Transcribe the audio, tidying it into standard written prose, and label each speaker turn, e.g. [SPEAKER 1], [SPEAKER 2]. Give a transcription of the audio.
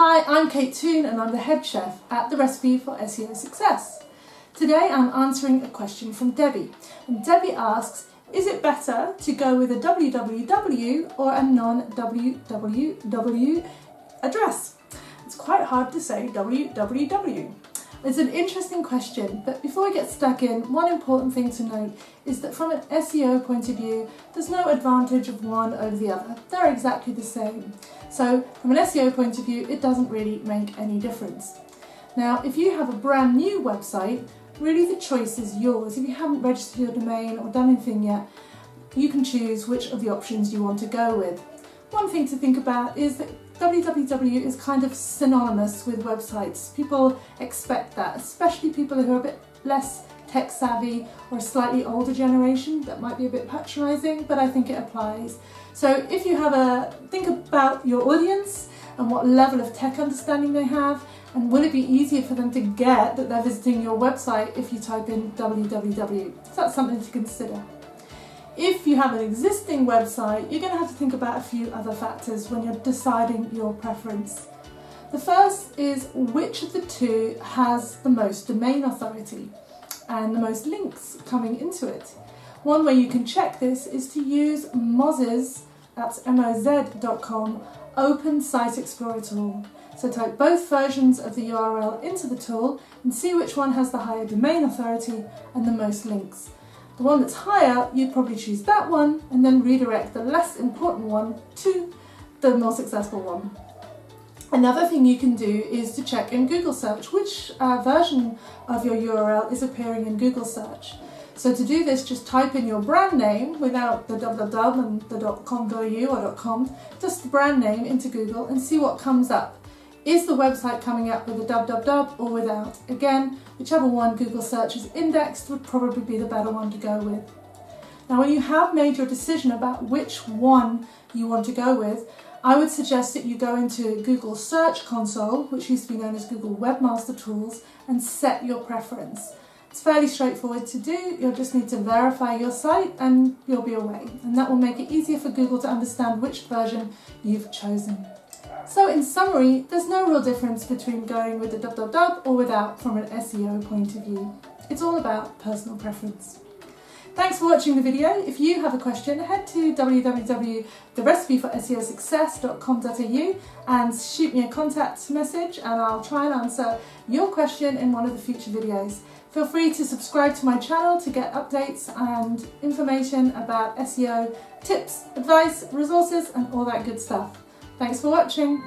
[SPEAKER 1] Hi, I'm Kate Toon and I'm the head chef at the Recipe for SEO Success. Today I'm answering a question from Debbie. And Debbie asks, is it better to go with a www or a non-www address? It's quite hard to say www. It's an interesting question, but before we get stuck in, one important thing to note is that from an SEO point of view, there's no advantage of one over the other. They're exactly the same. So from an SEO point of view, it doesn't really make any difference. Now, if you have a brand new website, really the choice is yours. If you haven't registered your domain or done anything yet, you can choose which of the options you want to go with. One thing to think about is that www is kind of synonymous with websites. People expect that, especially people who are a bit less tech savvy or a slightly older generation. That might be a bit patronising, but I think it applies. So if you think about your audience and what level of tech understanding they have, and will it be easier for them to get that they're visiting your website if you type in www. So that's something to consider. If you have an existing website, you're going to have to think about a few other factors when you're deciding your preference. The first is which of the two has the most domain authority and the most links coming into it. One way you can check this is to use Moz's, that's moz.com, Open Site Explorer tool. So type both versions of the URL into the tool and see which one has the higher domain authority and the most links. The one that's higher, you'd probably choose that one and then redirect the less important one to the more successful one. Another thing you can do is to check in Google search which version of your URL is appearing in Google search. So to do this, just type in your brand name without the www and the .com.au or .com, just the brand name into Google and see what comes up. Is the website coming up with a www or without? Again, whichever one Google search is indexed would probably be the better one to go with. Now, when you have made your decision about which one you want to go with, I would suggest that you go into Google Search Console, which used to be known as Google Webmaster Tools, and set your preference. It's fairly straightforward to do. You'll just need to verify your site and you'll be away. And that will make it easier for Google to understand which version you've chosen. So in summary, there's no real difference between going with the www or without from an SEO point of view. It's all about personal preference. Thanks for watching the video. If you have a question, head to www.therecipeforseosuccess.com.au and shoot me a contact message and I'll try and answer your question in one of the future videos. Feel free to subscribe to my channel to get updates and information about SEO, tips, advice, resources and all that good stuff. Thanks for watching.